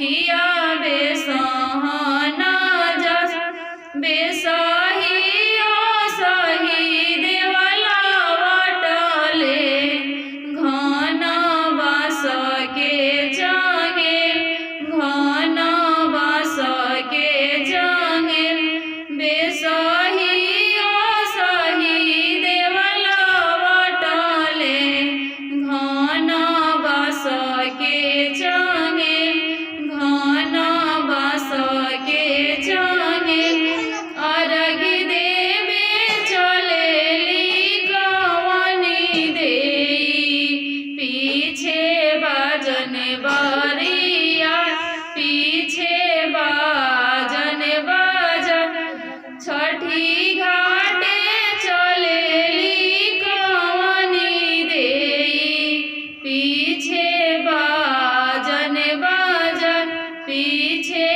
उखिया बेसहना जस बेसही सही देवला वाटले घन बास के जंगे घन बास के जंगे बेसही सही देवला वाटले घन बास के जंगे घन बास के जंगे अर्घ देवे चलेली गवनी देई पीछे बाजन बरिया पीछे बाजन बाजन छठी घाटे चलेली गवनी देई पीछे बाजन बाजन पीछे